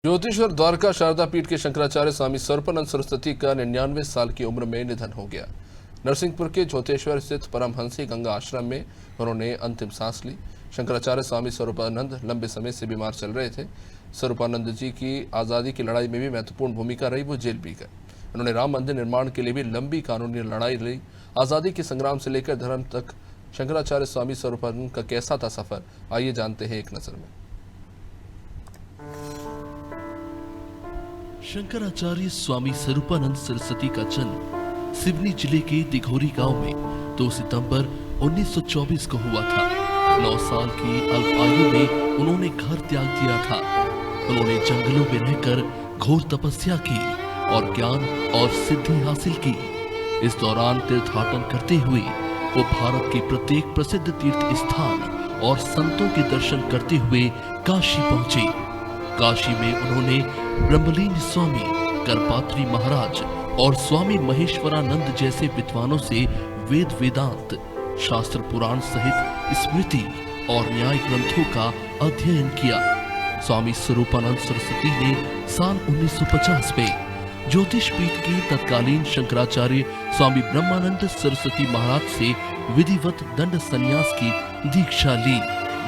ज्योतिश्वर द्वारका शारदा पीठ के शंकराचार्य स्वामी स्वरूपानंद सरस्वती का 99 साल की उम्र में निधन हो गया। नरसिंहपुर के ज्योतिश्वर स्थित परमहंसी गंगा आश्रम में उन्होंने अंतिम सांस ली। शंकराचार्य स्वामी स्वरूपानंद लंबे समय से बीमार चल रहे थे। स्वरूपानंद जी की आज़ादी की लड़ाई में भी महत्वपूर्ण भूमिका रही। वो जेल भी गए। उन्होंने राम मंदिर निर्माण के लिए भी लंबी कानूनी लड़ाई लड़ी। आज़ादी के संग्राम से लेकर धर्म तक शंकराचार्य स्वामी स्वरूपानंद का कैसा था सफर, आइए जानते हैं एक नजर में। शंकराचार्य स्वामी स्वरूपानंद सरस्वती का जन्म सिवनी जिले के दिघोरी गांव में 2 सितंबर 1924 को हुआ था। 9 साल की अल्प आयु में उन्होंने घर त्याग दिया था। उन्होंने जंगलों में रहकर घोर तपस्या की और ज्ञान और सिद्धि हासिल की। इस दौरान तीर्थाटन करते हुए वो भारत के प्रत्येक प्रसिद्ध तीर्थ स्थान और संतों के दर्शन करते हुए काशी पहुंचे। काशी में उन्होंने ब्रह्मलीन स्वामी, करपात्री महाराज और स्वामी महेश्वरानंद जैसे विद्वानों से वेद वेदांत, शास्त्र पुराण सहित स्मृति और न्याय ग्रंथों का अध्ययन किया। स्वामी स्वरूपानंद सरस्वती ने साल 1950 में ज्योतिष पीठ के तत्कालीन शंकराचार्य स्वामी ब्रह्मानंद सरस्वती महाराज से विधिवत दंड संन्यास की दीक्षा ली।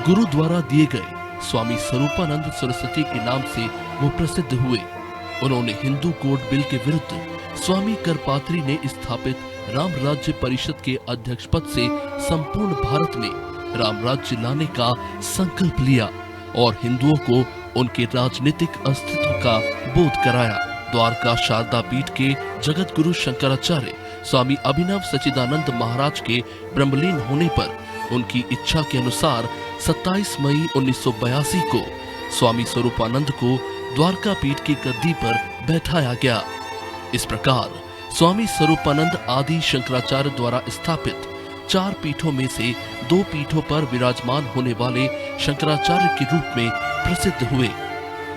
गुरु द्वारा दिए गए स्वामी स्वरूपानंद सरस्वती के नाम से वो प्रसिद्ध हुए। उन्होंने हिंदू कोड बिल के विरुद्ध स्वामी करपात्री ने स्थापित राम राज्य परिषद के अध्यक्ष पद से संपूर्ण भारत में राम राज्य लाने का संकल्प लिया और हिंदुओं को उनके राजनीतिक अस्तित्व का बोध कराया। द्वारका शारदा पीठ के जगत गुरु शंकराचार्य स्वामी अभिनव सच्चिदानंद महाराज के ब्रह्मलीन होने पर उनकी इच्छा के अनुसार 27 मई 1982 को स्वामी स्वरूपानंद को द्वारका पीठ की गद्दी पर बैठाया गया। इस प्रकार स्वामी स्वरूपानंद आदि शंकराचार्य द्वारा स्थापित 4 पीठों में से 2 पीठों पर विराजमान होने वाले शंकराचार्य के रूप में प्रसिद्ध हुए।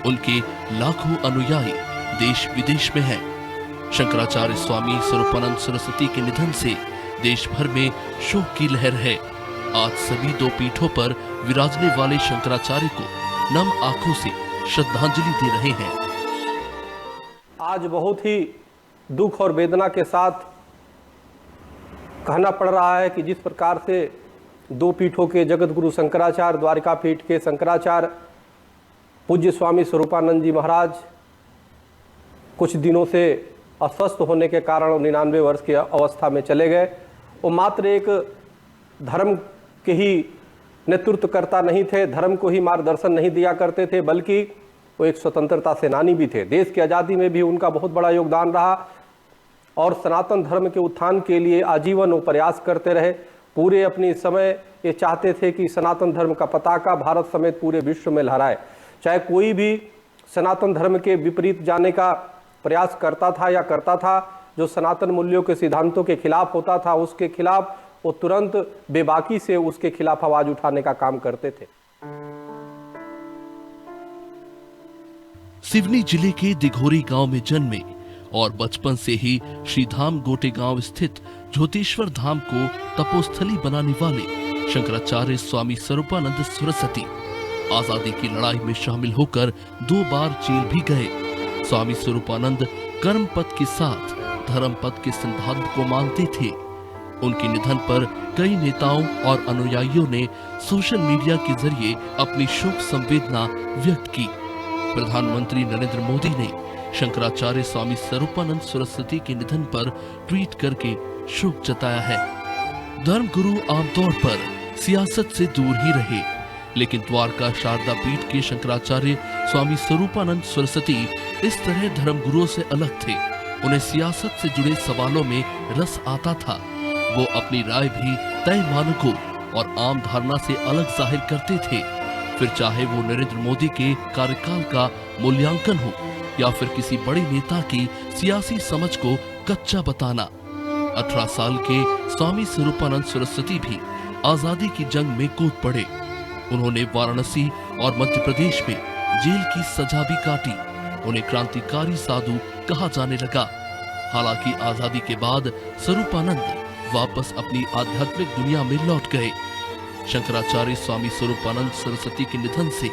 उनके लाखों अनुयायी देश विदेश में हैं। शंकराचार्य स्वामी स्वरूपानंद सरस्वती के निधन से देश भर में शोक की लहर है। आज सभी 2 पीठों पर विराजने वाले शंकराचार्य को नम आंखों से श्रद्धांजलि दे रहे हैं। आज बहुत ही दुख और वेदना के साथ कहना पड़ रहा है कि जिस प्रकार से 2 पीठों के जगत गुरु शंकराचार्य, द्वारका पीठ के शंकराचार्य पूज्य स्वामी स्वरूपानंद जी महाराज कुछ दिनों से अस्वस्थ होने के कारण 99 वर्ष की अवस्था में चले गए। वो मात्र एक धर्म के ही नेतृत्वकर्ता नहीं थे, धर्म को ही मार्गदर्शन नहीं दिया करते थे, बल्कि वो एक स्वतंत्रता सेनानी भी थे। देश की आज़ादी में भी उनका बहुत बड़ा योगदान रहा और सनातन धर्म के उत्थान के लिए आजीवन वो प्रयास करते रहे। पूरे अपनी समय ये चाहते थे कि सनातन धर्म का पताका भारत समेत पूरे विश्व में लहराए। चाहे कोई भी सनातन धर्म के विपरीत जाने का प्रयास करता था या करता था, जो सनातन मूल्यों के सिद्धांतों के खिलाफ होता था, उसके खिलाफ वो तुरंत बेबाकी से उसके खिलाफ आवाज उठाने का काम करते थे। सिवनी जिले के दिघोरी गांव में जन्मे और बचपन से ही श्रीधाम गोटे गांव स्थित ज्योतिश्वर धाम को तपोस्थली बनाने वाले शंकराचार्य स्वामी स्वरूपानंद सरस्वती आजादी की लड़ाई में शामिल होकर 2 बार जेल भी गए। स्वामी स्वरूपानंद कर्म पथ के साथ धर्म पथ के सिद्धांत को मानते थे। उनके निधन पर कई नेताओं और अनुयायियों ने सोशल मीडिया के जरिए अपनी शोक संवेदना व्यक्त की। प्रधानमंत्री नरेंद्र मोदी ने शंकराचार्य स्वामी स्वरूपानंद सरस्वती के निधन पर ट्वीट करके शोक जताया है। धर्मगुरु आमतौर पर सियासत से दूर ही रहे, लेकिन द्वारका शारदा पीठ के शंकराचार्य स्वामी स्वरूपानंद सरस्वती इस तरह धर्मगुरुओं से अलग थे। उन्हें सियासत से जुड़े सवालों में रस आता था। वो अपनी राय भी तय मानकों और आम धारणा से अलग जाहिर करते थे। फिर चाहे वो नरेंद्र मोदी के कार्यकाल का मूल्यांकन हो या फिर किसी बड़े नेता की सियासी समझ को कच्चा बताना। 18 साल के स्वामी स्वरूपानंद सरस्वती भी आजादी की जंग में कूद पड़े। उन्होंने वाराणसी और मध्य प्रदेश में जेल की सजा भी काटी। उन्हें क्रांतिकारी साधु कहा जाने लगा। हालांकि आजादी के बाद स्वरूपानंद वापस अपनी आध्यात्मिक दुनिया में लौट गए। शंकराचार्य स्वामी स्वरूपानंद सरस्वती के निधन से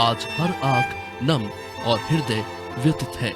आज हर आंख नम और हृदय व्यतीत है।